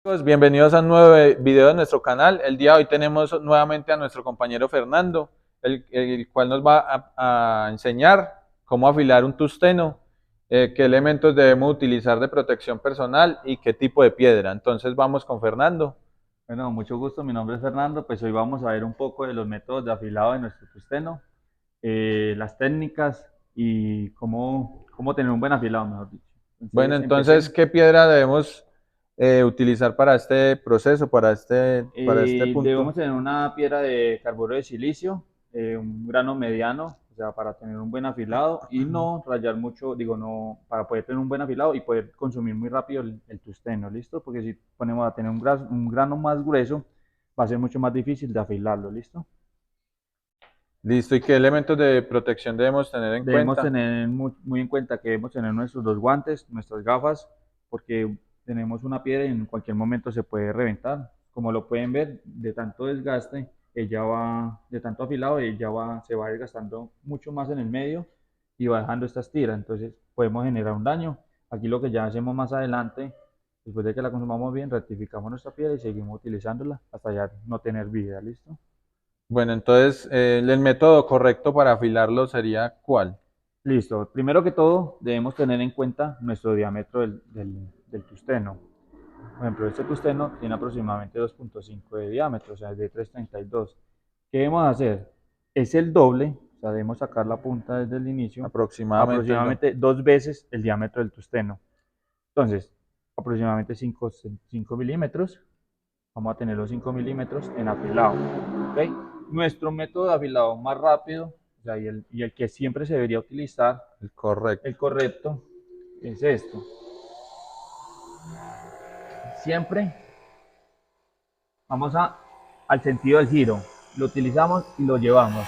Pues bienvenidos a un nuevo video de nuestro canal. El día de hoy tenemos nuevamente a nuestro compañero Fernando, el cual nos va a enseñar cómo afilar un tusteno, qué elementos debemos utilizar de protección personal y qué tipo de piedra. Entonces vamos con Fernando. Bueno, mucho gusto, mi nombre es Fernando, pues hoy vamos a ver un poco de los métodos de afilado de nuestro tusteno, las técnicas y cómo tener un buen afilado, mejor dicho. Bueno, Entonces, entonces, empecemos. ¿qué piedra debemos utilizar para este proceso, para este Debemos punto? tener una piedra de carburo de silicio, un grano mediano, o sea, para tener un buen afilado y no rayar mucho, digo, no, para poder tener un buen afilado y poder consumir muy rápido el tusteno, ¿listo? Porque si ponemos a tener un grano más grueso, va a ser mucho más difícil de afilarlo, ¿listo? Listo, ¿y qué elementos de protección debemos tener en Debemos cuenta? tener muy en cuenta que debemos tener nuestros dos guantes, nuestras gafas, porque tenemos una piedra y en cualquier momento se puede reventar. Como lo pueden ver, de tanto desgaste, de tanto afilado, se va desgastando mucho más en el medio y va dejando estas tiras. Entonces podemos generar un daño. Aquí lo que ya hacemos más adelante, después de que la consumamos bien, rectificamos nuestra piedra y seguimos utilizándola hasta ya no tener vida. ¿Listo? Bueno, entonces el método correcto para afilarlo sería ¿cuál? Listo. Primero que todo, debemos tener en cuenta nuestro diámetro del tusteno. Por ejemplo, este tusteno tiene aproximadamente 2.5 de diámetro, o sea, es de 332. ¿Qué debemos hacer? Es el doble, o sea, debemos sacar la punta desde el inicio, Aproximadamente el aproximadamente dos veces el diámetro del tusteno. Entonces, aproximadamente 5 milímetros. Vamos a tener los 5 milímetros en afilado. ¿Okay? Nuestro método de afilado más rápido, o sea, y el que siempre se debería utilizar, el correcto. el correcto, es esto. Siempre vamos al sentido del giro. Lo utilizamos y lo llevamos.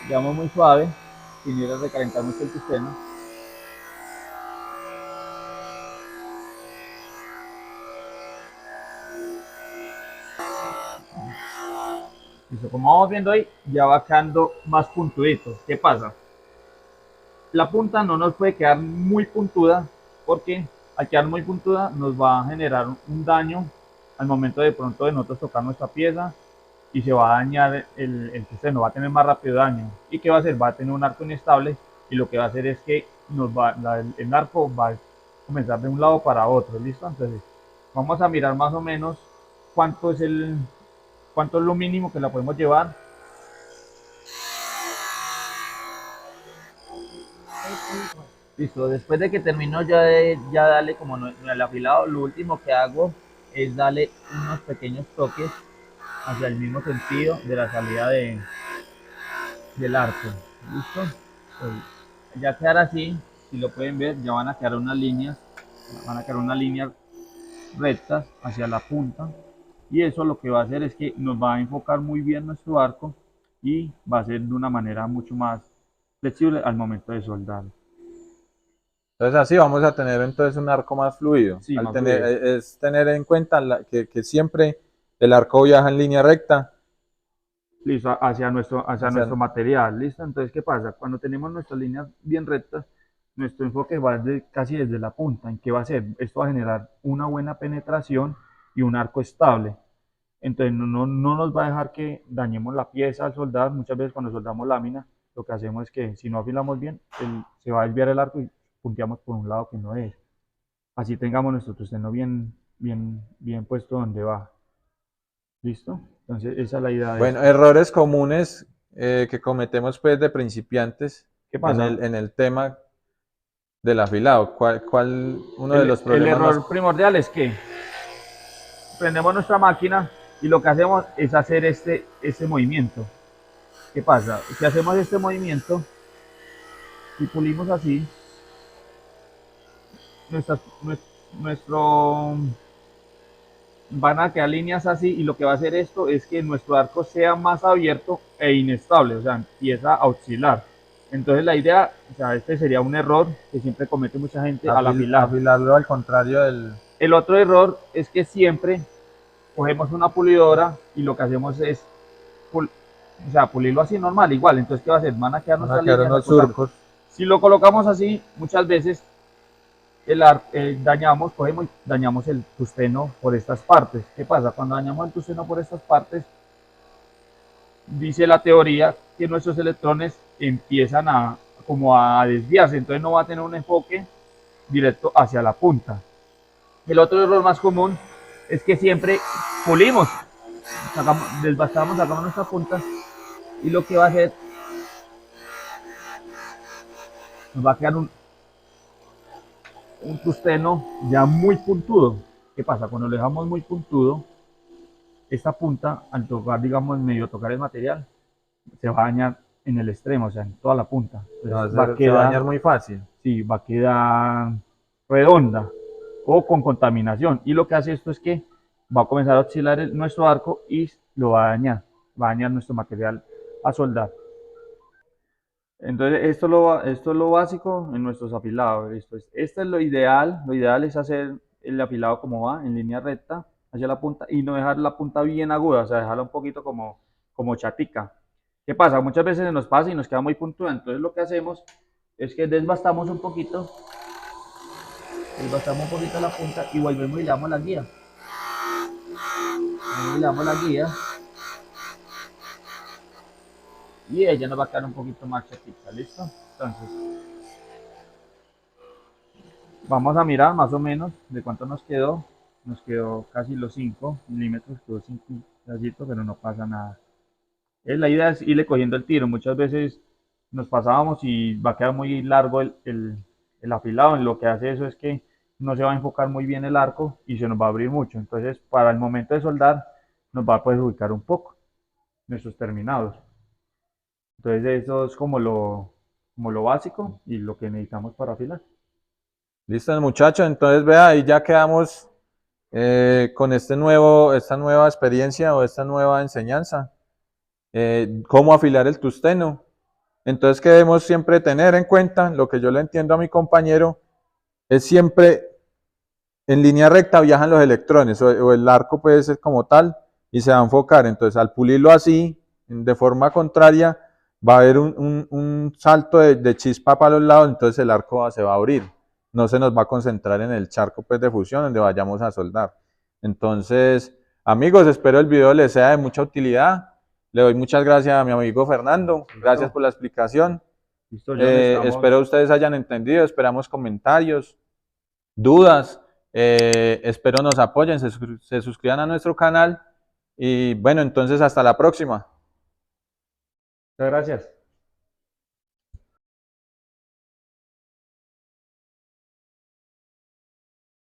Llevamos muy suave, sin ir a recalentar mucho el sistema. Listo, como vamos viendo ahí, ya va quedando más puntudito. ¿Qué pasa? La punta no nos puede quedar muy puntuda porque al quedar muy puntuda nos va a generar un daño al momento de pronto de nosotros tocar nuestra pieza y se va a dañar el sistema, va a tener más rápido daño. ¿Y qué va a hacer? Va a tener un arco inestable y lo que va a hacer es que el arco va a comenzar de un lado para otro, ¿listo? Entonces vamos a mirar más o menos cuánto es cuánto es lo mínimo que la podemos llevar. Listo, después de que termino ya darle como el afilado, lo último que hago es darle unos pequeños toques hacia el mismo sentido de la salida del arco. ¿Listo? Pues, ya quedará así, si lo pueden ver, ya van a quedar unas líneas rectas hacia la punta y eso lo que va a hacer es que nos va a enfocar muy bien nuestro arco y va a ser de una manera mucho más flexible al momento de soldar. Entonces así vamos a tener entonces un arco más fluido. Sí, más fluido. Es tener en cuenta que siempre el arco viaja en línea recta Listo, hacia nuestro hacia, material, listo. Entonces, ¿qué pasa? Cuando tenemos nuestras líneas bien rectas, nuestro enfoque va casi desde la punta. ¿En qué va a hacer? Esto va a generar una buena penetración y un arco estable. Entonces, no nos va a dejar que dañemos la pieza al soldar. Muchas veces cuando soldamos lámina, lo que hacemos es que si no afilamos bien, se va a desviar el arco y punteamos por un lado que no es. Así tengamos nuestro tusteno bien puesto donde va. ¿Listo? Entonces, esa es la idea de bueno, esto. errores comunes que cometemos pues de principiantes ¿Qué en pasa? el tema del afilado. ¿Cuál uno de los El problemas más? error primordial es que prendemos nuestra máquina y lo que hacemos es hacer este movimiento. ¿Qué pasa? Si hacemos este movimiento y pulimos así, nuestras, nuestro, van a quedar líneas así y lo que va a hacer esto es que nuestro arco sea más abierto e inestable, o sea, empieza a oscilar. Entonces la idea, o sea, este sería un error que siempre comete mucha gente al afilar. Afilarlo al contrario del... El otro error es que siempre cogemos una pulidora y lo que hacemos es o sea, pulirlo así normal, igual. Entonces, ¿qué va a hacer? Van a quedar Van a nuestras quedar líneas unos acotando. surcos. Si lo colocamos así, muchas veces cogemos y dañamos el tusteno por estas partes. ¿Qué pasa? Cuando dañamos el tusteno por estas partes, dice la teoría que nuestros electrones empiezan a como a desviarse, entonces no va a tener un enfoque directo hacia la punta. El otro error más común es que siempre pulimos, desbastamos, sacamos nuestra punta y lo que va a hacer, nos va a quedar un tusteno ya muy puntudo. ¿Qué pasa? Cuando lo dejamos muy puntudo, esta punta, al tocar, digamos, medio tocar el material, se va a dañar en el extremo, o sea, en toda la punta. Entonces, Se va a dañar muy fácil. sí, va a quedar redonda o con contaminación. Y lo que hace esto es que va a comenzar a oscilar nuestro arco y lo va a dañar nuestro material a soldar. Entonces, esto es lo básico en nuestros afilados. Esto es lo ideal es hacer el afilado como va, en línea recta hacia la punta y no dejar la punta bien aguda, o sea, dejarla un poquito como chatica. ¿Qué pasa? Muchas veces se nos pasa y nos queda muy puntuda, entonces lo que hacemos es que desbastamos un poquito la punta y volvemos y le damos la guía. Le damos la guía y ella nos va a quedar un poquito más chatica, ¿listo? Entonces, vamos a mirar más o menos de cuánto nos quedó. Nos quedó casi los 5 milímetros, quedó 5 pedacitos, pero no pasa nada. La idea es irle cogiendo el tiro. Muchas veces nos pasábamos y va a quedar muy largo el afilado. Y lo que hace eso es que no se va a enfocar muy bien el arco y se nos va a abrir mucho. Entonces, para el momento de soldar, nos va a perjudicar un poco nuestros terminados. Entonces, eso es como lo básico y lo que necesitamos para afilar. Listo, muchachos. Entonces, vea, ahí ya quedamos con esta nueva experiencia o esta nueva enseñanza. Cómo afilar el tusteno. Entonces, que debemos siempre tener en cuenta, lo que yo le entiendo a mi compañero, es siempre en línea recta viajan los electrones, o el arco puede ser como tal, y se va a enfocar. Entonces, al pulirlo así, de forma contraria, va a haber un salto de chispa para los lados, entonces el arco se va a abrir. No se nos va a concentrar en el charco pues, de fusión donde vayamos a soldar. Entonces, amigos, espero el video les sea de mucha utilidad. Le doy muchas gracias a mi amigo Fernando. Gracias por la explicación. Listo, John, Espero ustedes hayan entendido. Esperamos comentarios, dudas. Espero nos apoyen, se suscriban a nuestro canal. Y bueno, entonces hasta la próxima. Muchas gracias.